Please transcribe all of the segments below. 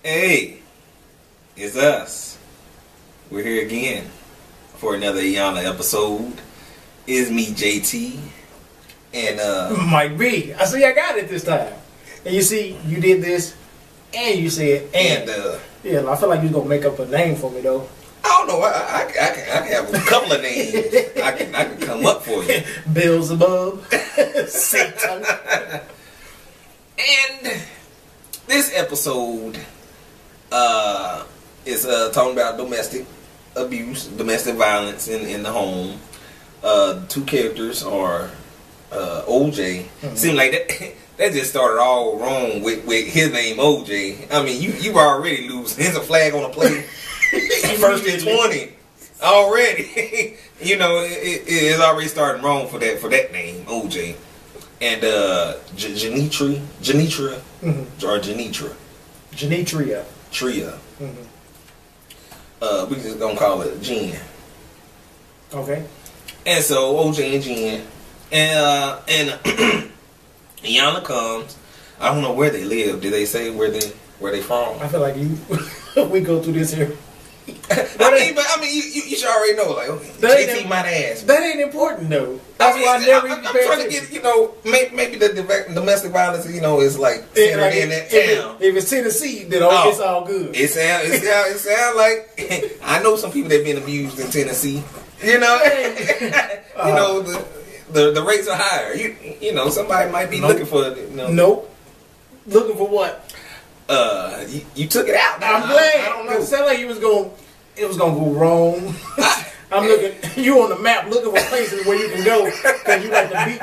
Hey, it's us. We're here again for another Iyanla episode. It's me, JT, and Mike B. I see I got it this time. And you see, you did this, and you said, and yeah, I feel like you're gonna make up a name for me though. I don't know. I can have a couple of names. I can come up for you. Beelzebub, Satan. And this episode is talking about domestic abuse, domestic violence in the home. Two characters are OJ. Mm-hmm. Seemed like that just started all wrong with his name OJ. I mean, you already lose. There's a flag on the plate. First and 20 already. You know, it's already starting wrong for that name OJ. And Janetria, mm-hmm. or Janetria. Tria. Mm-hmm. We just gonna call it Jen. Okay. And so OJ and Jen, and Iyanla comes. I don't know where they live. Did they say where they from? I feel like we go through this here. I mean, you should already know. Like, JT might ask. That ain't important though. That's why I never. I'm trying to get, maybe the domestic violence, is like centered in that town. If it's Tennessee, then it's all good. It sound like I know some people that been abused in Tennessee. The rates are higher. Somebody might be looking for. Nope. Looking for what? You took it out. I'm glad. I don't know. It sounded like it was gonna go wrong. I'm looking. You on the map looking for places where you can go because you like the beat.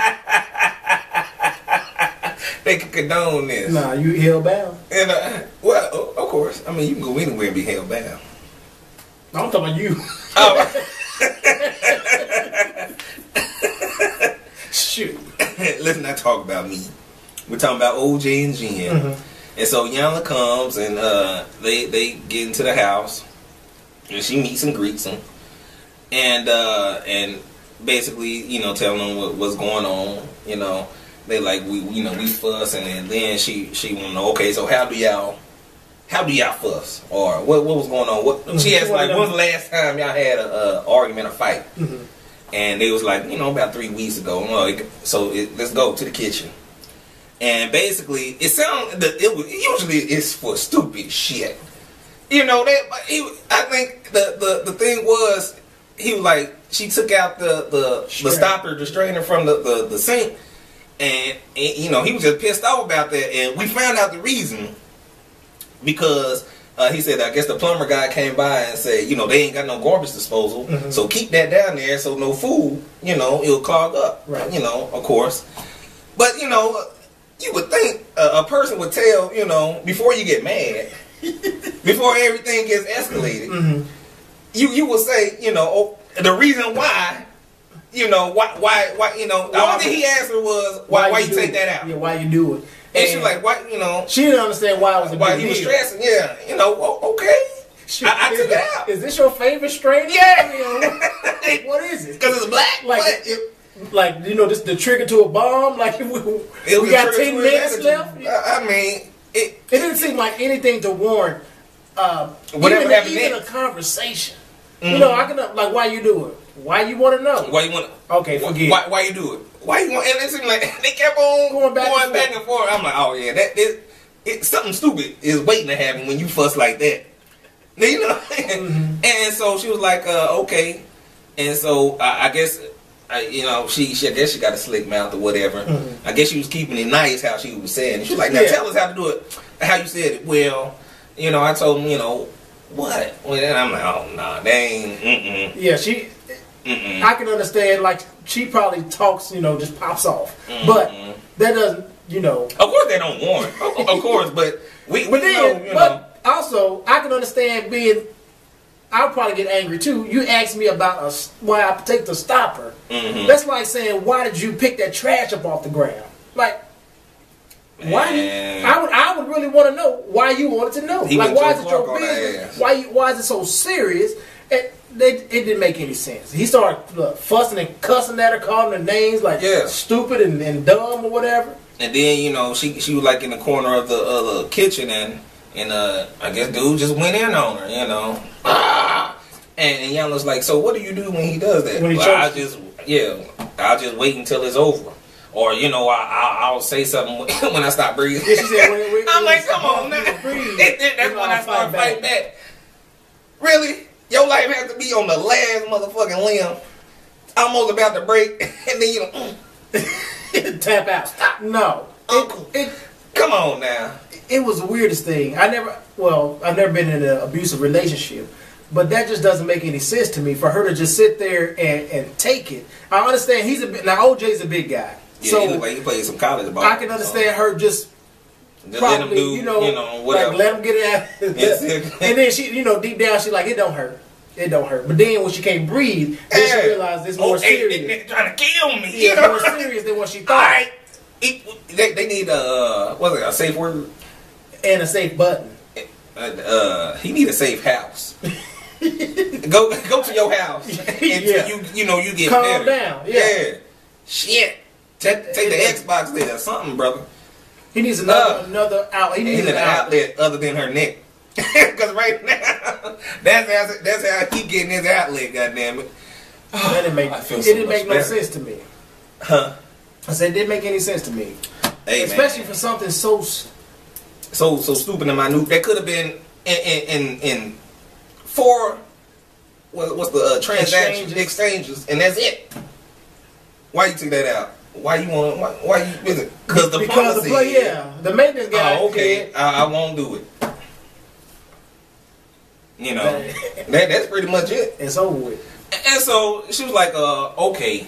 They can condone this. Nah, you hellbound. And well, of course. I mean, you can go anywhere and be hellbound. I'm talking about you. Oh. Shoot. Let's not talk about me. We're talking about OJ and Jen. Mm-hmm. And so Iyanla comes and they get into the house and she meets and greets them and basically telling them what's going on. They like we fuss, and then she want to know, okay, so how do y'all fuss, or what was going on? She asked, like, when's the last time y'all had a argument or fight? Mm-hmm. And they was like, about 3 weeks ago. Let's go to the kitchen. And basically, usually it's for stupid shit. I think the thing was, he was like, she took out the stopper, the strainer from the sink, and he was just pissed off about that. And we found out the reason, because he said, I guess the plumber guy came by and said, they ain't got no garbage disposal, mm-hmm. so keep that down there so no food, it'll clog up. Right. Of course. But, you would think a person would tell, before you get mad, before everything gets escalated, mm-hmm. you would say, the reason why, why, the only thing he asked her was, why you take that out? Yeah, why you do it? And she was like, why, she didn't understand why it was a why big he was deal. stressing. Yeah, okay. I took it out. Is this your favorite strainer? Yeah. What is it? Because it's black. Like, this the trigger to a bomb. Like, we got 10 minutes left. I mean, it didn't seem like anything to warrant even a conversation. Mm-hmm. I can why you do it? Why you want to know? Why you want to? Okay, forget. Why you do it? Why you want? And it seemed like they kept on going back and forth. I'm like, oh yeah, something stupid is waiting to happen when you fuss like that. Mm-hmm. And so she was like, okay. And so I guess. I guess she got a slick mouth or whatever. Mm-hmm. I guess she was keeping it nice how she was saying. She was like, now tell us how to do it, how you said it. Well, I told him, what? Well, then I'm like, oh, nah, they ain't, Yeah, I can understand, like, she probably talks, just pops off. Mm-hmm. But that doesn't, Of course they don't warn. Of course, but But also, I can understand I'll probably get angry too. You asked me about why I take the stopper. Mm-hmm. That's like saying, why did you pick that trash up off the ground? Like, why? I would really want to know why you wanted to know. Like, why is it your business? Why is it so serious? It didn't make any sense. He started fussing and cussing at her, calling her names like stupid and dumb or whatever. And then she was like in the corner of the kitchen, and And I guess dude just went in on her, you know. And Iyanla's like, so what do you do when he does that? When he I'll just wait until it's over. Or, you know, I'll say something when I stop breathing. Yeah, she said, I'm like, come on now. That's when I start fighting back. Really? Your life has to be on the last motherfucking limb. Almost about to break. And then you tap out. Stop. No. Come on now. It was the weirdest thing. I've never been in an abusive relationship. But that just doesn't make any sense to me for her to just sit there and take it. I understand OJ's a big guy. Yeah, so he look like he played some college ball. I can understand her just let him do, whatever. Like let him get it out. And then she, deep down, she like, it don't hurt. It don't hurt. But then when she can't breathe, then she realized it's more serious. They're trying to kill me. Yeah, it's more serious than what she thought. All right. They need a safe word? And a safe button. He need a safe house. Go to your house until you get calm better. Down. Yeah. Shit. Take the Xbox there or something, brother. He needs another outlet. He needs an outlet other than her neck. Because right now, that's how he getting his outlet. Goddamn it! That didn't make. It didn't make no sense to me. Huh? I said it didn't make any sense to me. Hey, especially for something so stupid and minute. That could have been in 4. What's the transaction exchanges, and that's it. Why you took that out? Why you want? Why you? Because the maintenance guy. Oh, okay. I won't do it. That's pretty much it. It's over with. And so she was like, okay.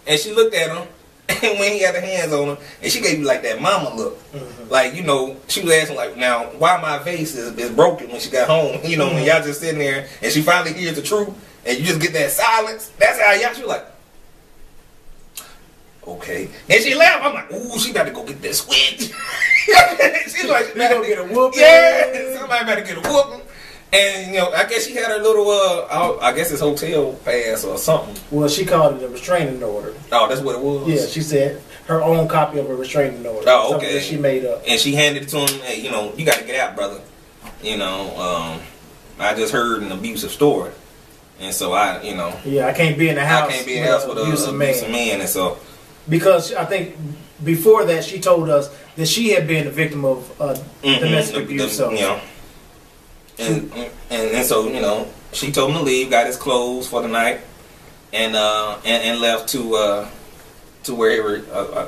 And she looked at him, and when he had her hands on her, and she gave you like that mama look. Mm-hmm. Like, she was asking like, now, why my face is broken when she got home? When y'all just sitting there, and she finally hears the truth, and you just get that silence. That's how she was like, okay. And she left. I'm like, ooh, she better go get that switch. She's like, you gonna get a whooping? Yeah, somebody better get a whooping. And, I guess she had her little, I guess it's hotel pass or something. Well, she called it a restraining order. Oh, that's what it was? Yeah, she said her own copy of a restraining order. Oh, okay. That she made up. And she handed it to him, hey, you got to get out, brother. I just heard an abusive story. And so Yeah, I can't be in the house. I can't be in the house with an abusive man. And so. Because I think before that, she told us that she had been a victim of domestic abuse. And so she told him to leave, got his clothes for the night, and left to wherever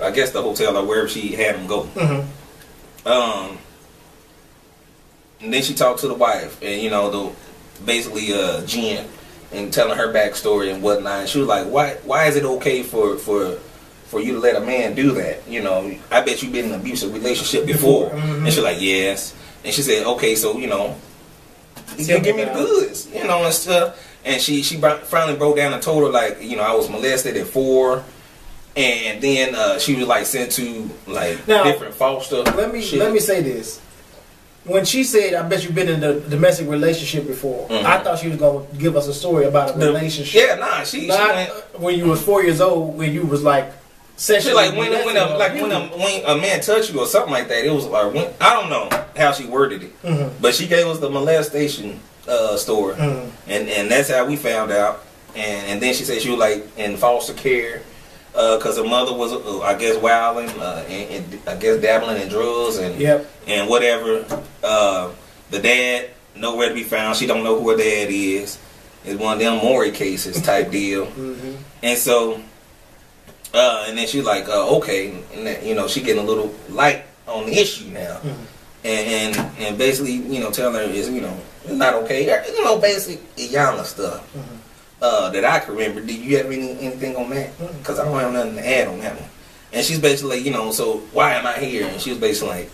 I guess the hotel or wherever she had him go. Mm-hmm. And then she talked to the wife, and basically Jen, and telling her backstory and whatnot. And she was like, why is it okay for you to let a man do that? I bet you've been in an abusive relationship before. Mm-hmm. And she's like, yes. And she said, okay, so give me the goods, and stuff. And she finally broke down and told her, like, I was molested at 4, and then she was like sent to different foster. Let me say this. When she said, "I bet you've been in a domestic relationship before," mm-hmm. I thought she was gonna give us a story about a relationship. Yeah, nah, she went, when you was 4 years old, when you was like. She like when a man touched you or something like that. It was like I don't know how she worded it, mm-hmm. but she gave us the molestation story, mm-hmm. and that's how we found out. And then she said she was like in foster care because her mother was I guess wilding and I guess dabbling in drugs and whatever. The dad nowhere to be found. She don't know who her dad is. It's one of them Maury cases type deal, mm-hmm. and so. And then she was like, okay, and that, she getting a little light on the issue now, mm-hmm. and basically, telling her is, it's not okay, basically Iyanla stuff, mm-hmm. That I can remember. Did you have anything on that? Because I don't have nothing to add on that one. And she's basically, so why am I here? And she was basically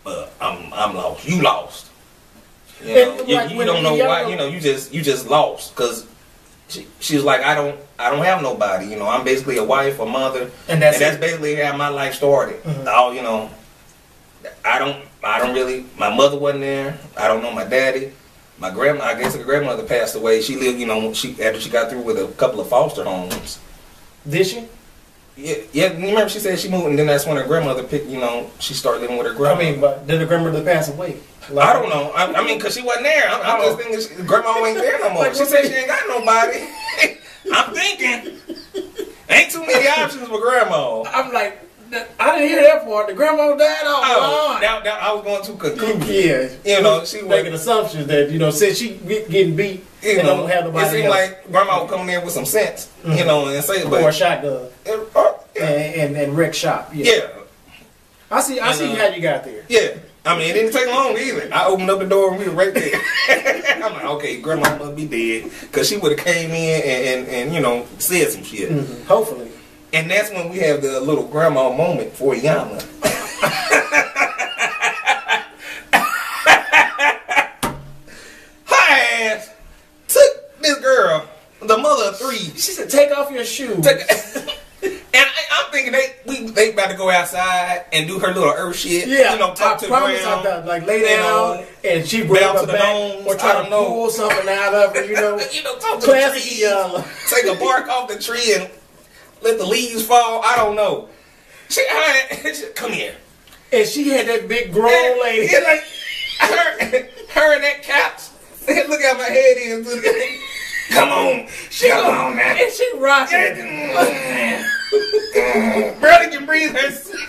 like, I'm lost. You lost. You don't know why. You just lost because. She was like, I don't have nobody. I'm basically a wife, a mother, and that's basically how my life started. Mm-hmm. I don't really. My mother wasn't there. I don't know my daddy. My grandma, I guess her grandmother passed away. She lived, after she got through with a couple of foster homes. Did she? Yeah. You remember she said she moved, and then that's when her grandmother picked. She started living with her grandmother. But did the grandmother pass away? I don't know. I mean, cause she wasn't there. I'm just thinking grandma ain't there no more. She said she ain't got nobody. I'm thinking ain't too many options for grandma. I'm like, I didn't hear that part. The grandma died. Now I was going to conclude. Yeah, she was making assumptions that since she getting beat, don't have nobody. It seemed like grandma would come in with some sense, and say, or a shotgun, and wreck shop. Yeah. I see how you got there. Yeah. I mean, it didn't take long either. I opened up the door and we were right there. I'm like, okay, grandma must be dead. Because she would have came in and said some shit. Mm-hmm. Hopefully. And that's when we have the little grandma moment for Iyanla. Her ass took this girl, the mother of 3. She said, take off your shoes. And I'm thinking they about to go outside and do her little earth shit. Yeah, talk to the ground, like lay down, and she bring her back or try to pull something out of her. Talk to the trees, take a bark off the tree and let the leaves fall. I don't know. She come here, and she had that big grown lady. Yeah, like her and that couch. Look at my head is. Come on, come on, man. And she rocking. Barely can breathe herself.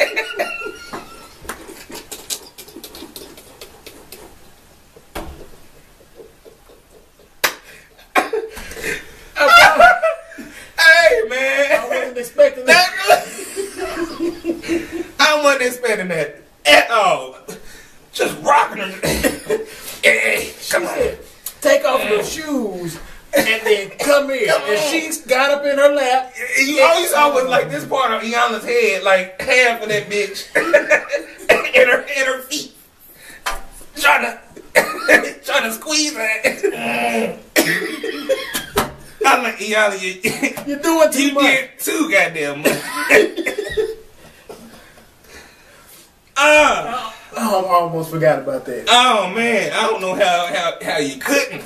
Hey, man. I wasn't expecting that. I wasn't expecting that at all. Just rocking her. Hey, come on. Take off your shoes. And then come here. And she got up in her lap. You always saw was like this part of Iyanla's head, like half of that bitch. and her feet. Trying to squeeze her. I'm like, Iyanla, you're doing too much. You did too goddamn much. I almost forgot about that. Oh man, I don't know how you couldn't.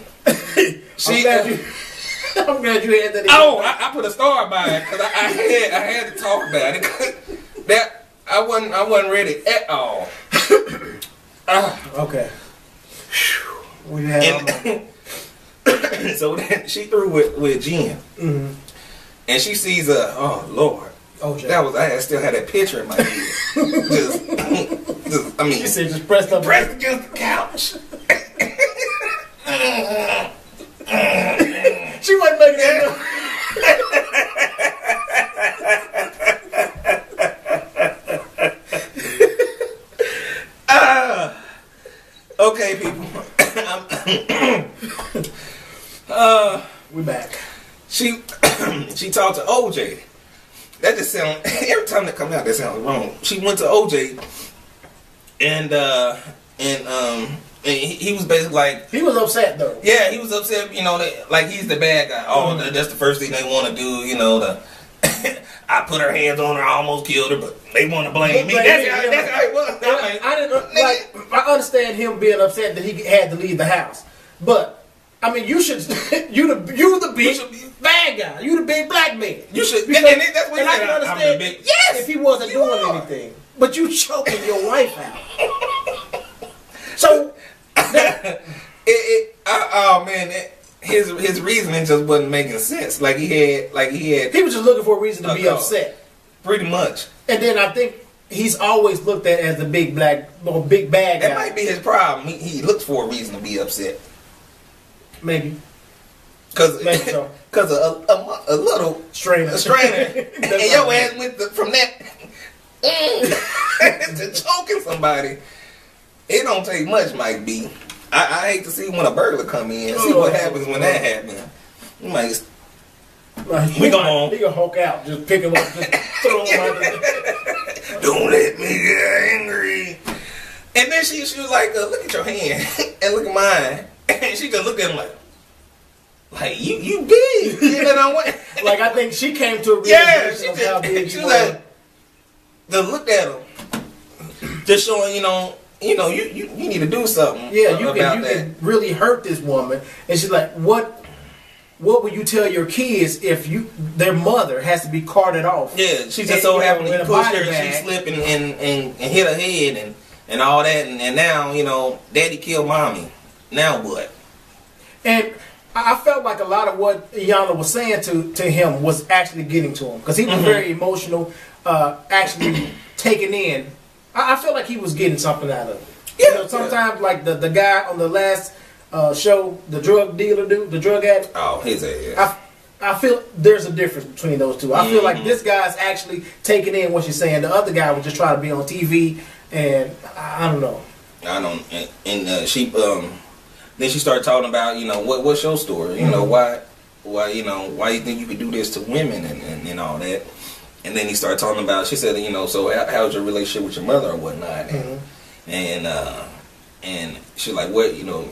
I'm glad you had that. I put a star by it because I had to talk about it. That I wasn't ready at all. Okay. So then she threw with Jen, and she sees oh Lord, I still had that picture in my head. I mean, she said just pressed against the couch. She wasn't making that. Okay, people. We're back. She talked to OJ. That just sounds, every time that comes out, that sounds wrong. She went to OJ, and he was basically like, he was upset though. Yeah, he was upset. Like he's the bad guy. Oh, that's the first thing they want to do. I put her hands on her, I almost killed her, but they want to blame me. That's how it was. I understand him being upset that he had to leave the house, but I mean, you should. you the big bad guy. You the big black man. You should. Because, that's what I can understand. Yes, if he wasn't doing anything, but you choking your wife out. So. Oh man, his reasoning just wasn't making sense. He was just looking for a reason to be upset. Pretty much. And then I think he's always looked at as the big black or big bad guy. That might be his problem. He looks for a reason to be upset. Maybe. Because a little strainer. And your ass went from that to choking somebody. It don't take much, Mike B. I hate to see when a burglar come in. See what happens when that happens. You might. He gonna Hulk out. Just pick him up. Just throw him out there. Don't let me get angry. And then she was like, look at your hand and look at mine. And she just looked at him like you big. Like I think she came to a realization of how big she was. Like, just looked at him. Just showing, you need to do something. Yeah, you can really hurt this woman. And she's like, what what would you tell your kids if their mother has to be carted off? Yeah, she just so happened to push her and she slipped and hit her head and all that, and now, you know, daddy killed mommy. Now what? And I felt like a lot of what Iyanla was saying to him was actually getting to him, because he was very emotional, actually taking in. I feel like he was getting something out of it. Yeah, you know, sometimes like the guy on the last show, the drug dealer dude, the drug addict. Oh, his ass. I feel there's a difference between those two. I feel like this guy's actually taking in what she's saying. The other guy was just trying to be on TV, and I don't know. I don't. And she then she started talking about, you know, what's your story? You know, why you know, why you think you could do this to women and all that. And then he started talking about, she said, you know, so how's your relationship with your mother or whatnot? And she's like, what, you know,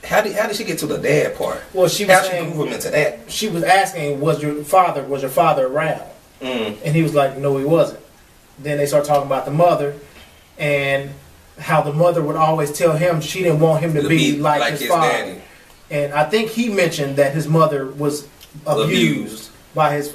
how did she get to the dad part? Well, she was saying, she moved him into that? She was asking, was your father around? And he was like, no, he wasn't. Then they started talking about the mother and how the mother would always tell him she didn't want him to be like his father. Daddy. And I think he mentioned that his mother was abused by his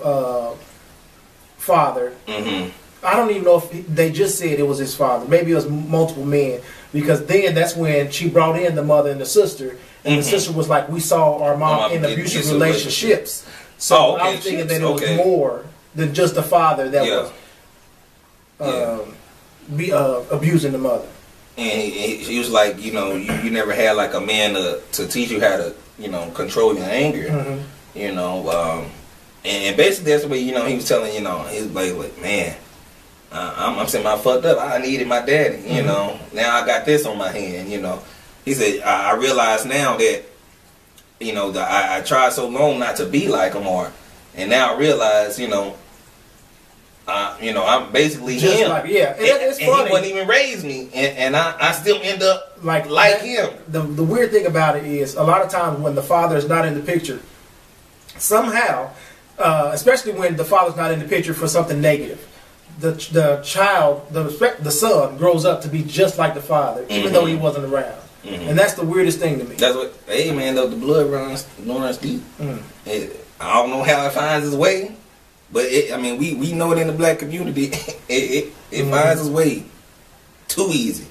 father. I don't even know if they just said it was his father. Maybe it was multiple men, because then that's when she brought in the mother and the sister, and the sister was like, we saw our mom in abusive relationships. So I was thinking that it was more than just the father that was abusing the mother. And he was like, you know, you never had like a man to teach you how to, you know, control your anger. You know, and basically that's the way, you know, he was telling, you know, he was like man, I'm saying I fucked up. I needed my daddy, you know. Now I got this on my hand, you know. He said, I realize now that, you know, I tried so long not to be like him, and now I realize, you know, I'm basically just him. Like, yeah, it's and funny. He wouldn't even raise me, and I still end up like him. The weird thing about it is, a lot of times when the father is not in the picture, somehow, especially when the father's not in the picture for something negative, the child, the son, grows up to be just like the father, even though he wasn't around. And that's the weirdest thing to me. That's what, hey man, the blood runs deep. I don't know how it finds its way, but I mean, we know it in the black community. it finds its way too easy.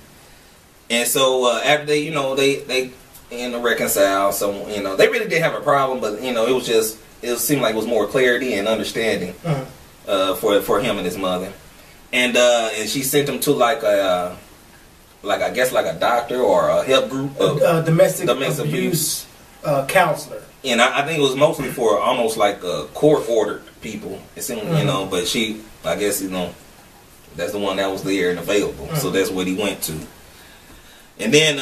And so after they, you know, they reconcile. So, you know, they really did have a problem, but, you know, it seemed like it was more clarity and understanding for him and his mother. And she sent him to like a doctor or a help group, domestic abuse counselor. And I think it was mostly for almost like court ordered people. It seemed, you know, but I guess, you know, that's the one that was there and available. So that's what he went to. And then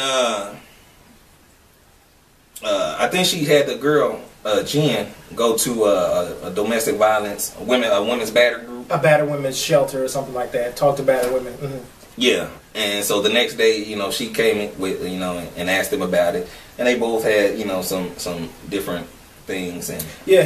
I think she had the girl Jen go to a domestic violence a women's battered group, a battered women's shelter or something like that. Talk to battered women. Yeah, and so the next day, you know, she came with, you know, and asked him about it, and they both had, you know, some different things. And yeah,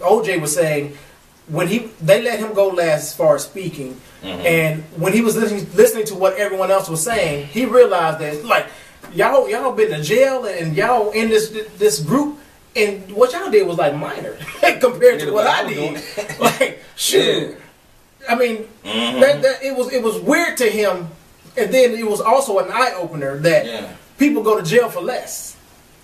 OJ was saying when they let him go last as far as speaking, and when he was listening to what everyone else was saying, he realized that, like, y'all been to jail and y'all in this group, and what y'all did was like minor compared to what I did. Like, shoot. Yeah. I mean, it was weird to him, and then it was also an eye opener that people go to jail for less,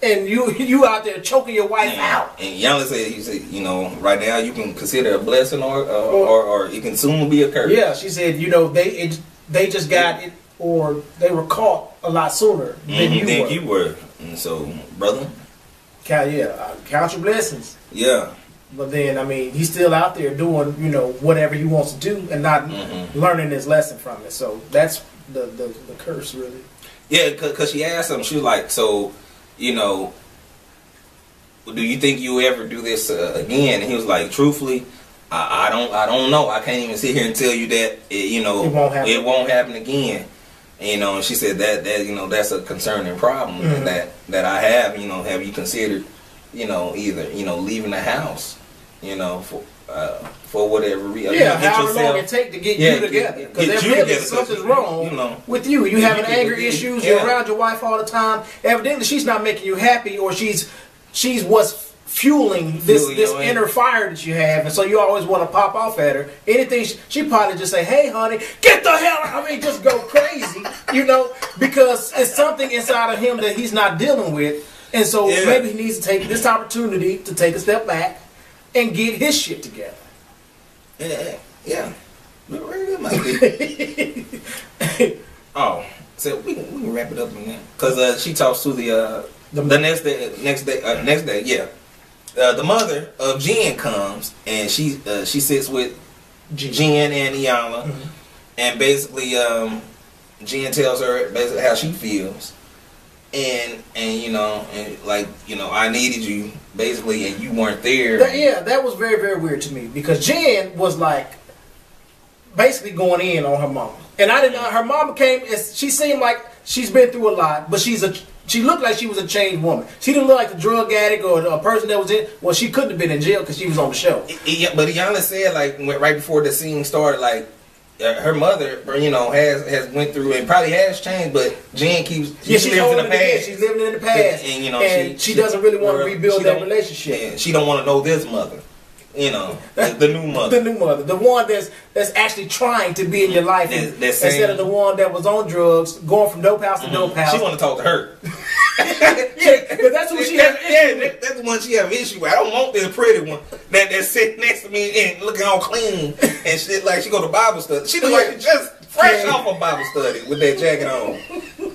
and you out there choking your wife out. And Iyanla said, you know, right now you can consider a blessing or it can soon be a curse. Yeah, she said, you know, they just got it, or they were caught a lot sooner than you were. And so, brother, count your blessings. Yeah. But then, I mean, he's still out there doing, you know, whatever he wants to do and not learning his lesson from it. So that's the curse, really. Yeah, because she asked him, she was like, so, you know, do you think you ever do this again? And he was like, truthfully, I don't know. I can't even sit here and tell you that, it won't happen again. And, you know, and she said that you know, that's a concerning problem that I have. You know, have you considered, you know, either, you know, leaving the house, you know, for whatever reason. Yeah, however long it take to get you together. Because evidently something's wrong with you. You having anger issues. You're around your wife all the time. Evidently she's not making you happy, or she's she's what's fueling this inner fire that you have, and so you always want to pop off at her. Anything she probably just say, "Hey, honey, get the hell out!" I mean, just go crazy, because it's something inside of him that he's not dealing with, and so maybe he needs to take this opportunity to take a step back and get his shit together. Yeah. Oh, so we can wrap it up on that because she talks to the next day. Yeah. The mother of Jen comes and she sits with Jen and Iyanla, and basically Jen tells her basically how she feels, and I needed you basically, and you weren't there. That was very, very weird to me because Jen was like basically going in on her mama, and I didn't know her mama came. She seemed like she's been through a lot, but she looked like she was a changed woman. She didn't look like a drug addict or a person that was in. Well, she couldn't have been in jail because she was on the show. Yeah, but Iyanla said right before the scene started, her mother, has went through and probably has changed, but Jen keeps she's living in the past. She's living in the past, and she doesn't really want to rebuild that relationship. Yeah, she don't want to know this mother. The new mother. The new mother. The one that's actually trying to be in your life instead of the one that was on drugs, going from dope house to dope house. She want to talk to her. Because that's who she has issue with. That's the one she have issue with. I don't want this pretty one that's sitting next to me and looking all clean and shit like she go to Bible study. She look like she just fresh off of Bible study with that jacket on.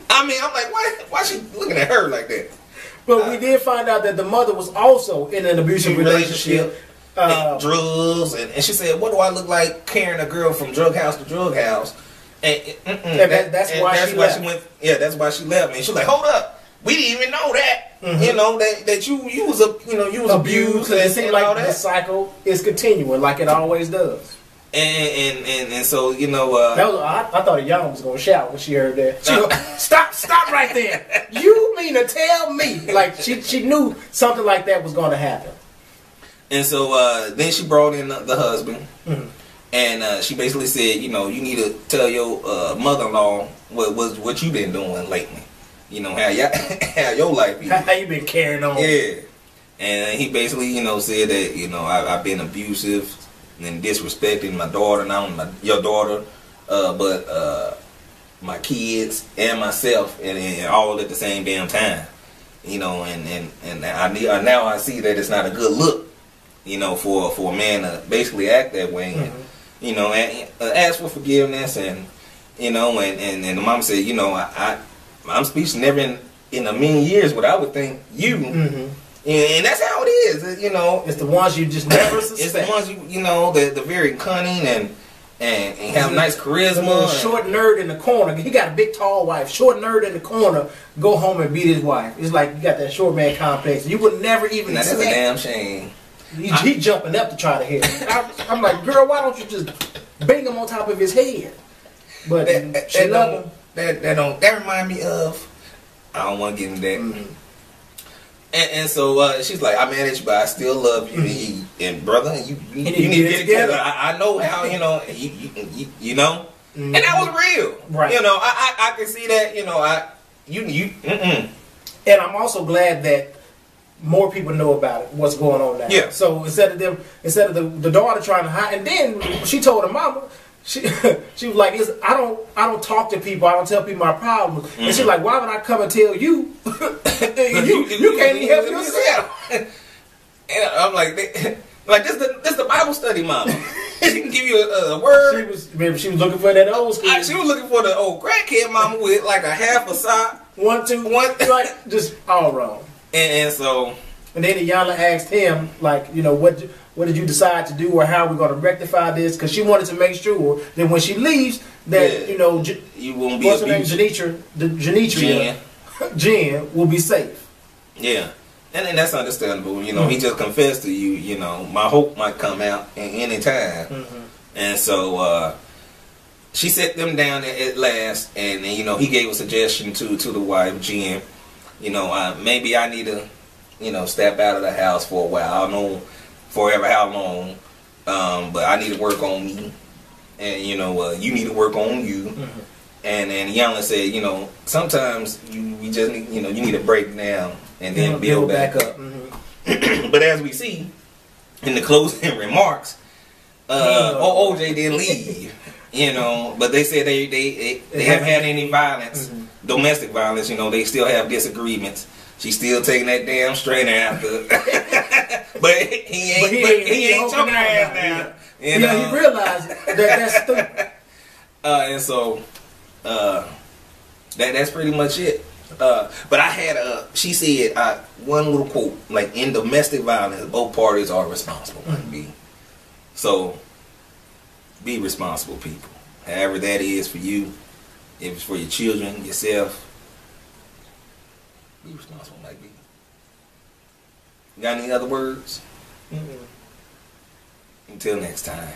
I mean, I'm like, why she looking at her like that? But we did find out that the mother was also in an abusive relationship. Drugs, and she said, "What do I look like carrying a girl from drug house to drug house?" And that's why she went. Yeah, that's why she left. And she's like, "Hold up, we didn't even know that. That you was abused, and it seemed like the cycle is continuing, like it always does." And so that was, I thought Iyanla was gonna shout when she heard that. She goes, stop right there! You mean to tell me like she knew something like that was gonna happen? And so then she brought in the husband, and she basically said, you need to tell your mother-in-law what you been doing lately. How your life is. How you been carrying on. Yeah. And he basically, said that, I've been abusive and disrespecting my daughter, not your daughter, but my kids and myself, and all at the same damn time. And now I see that it's not a good look. For a man to basically act that way, and ask for forgiveness, and and the mom said, I'm speechless. Never in a million years would I would think you, and that's how it is. It's the ones you just never suspect. It's the ones the very cunning and have nice charisma. Short nerd in the corner. He got a big tall wife. Short nerd in the corner. Go home and beat his wife. It's like you got that short man complex. You would never even. That's a damn shame. He jumping up to try to hit him. I'm like, girl, why don't you just bang him on top of his head? But she love him. That remind me of. I don't want to get into that. And so she's like, I'm mad at you, but I still love you. And brother, you need to get it together. I know how you know. And that was real. Right. I can see that. And I'm also glad that more people know about it, what's going on now. Yeah. So instead of the daughter trying to hide, and then she told her mama, she was like, I don't talk to people, I don't tell people my problems. And she's like, why would I come and tell you? you can't even help yourself. And I'm like, this the Bible study mama. She can give you a word. She was looking for that old school. She was looking for the old crackhead mama with like a half a sock. 1, 2, 1, like just all wrong. And so, and then Iyanla asked him, like, what did you decide to do, or how we're going to rectify this? Because she wanted to make sure that when she leaves, that you won't be what's her name, Janetria, Jen will be safe. Yeah, and that's understandable. He just confessed to you. My hope might come out at any time. And so she set them down at last, and he gave a suggestion to the wife, Jen. Maybe I need to, step out of the house for a while. I don't know forever how long, but I need to work on me, and you need to work on you. And Iyanla said, you know, sometimes you just need, you know, you need to break down and then build back up. Mm-hmm. But as we see in the closing remarks, OJ didn't leave, you know, but they said they haven't had any violence, domestic violence, you know, they still have disagreements. She's still taking that damn strainer after, but he ain't choking her ass down. You know, he realized that that's stupid. And so that's pretty much it. But I had she said one little quote, like, in domestic violence, both parties are responsible. So be responsible, people. However that is for you, if it's for your children, yourself, be responsible, like me. Got any other words? Until next time.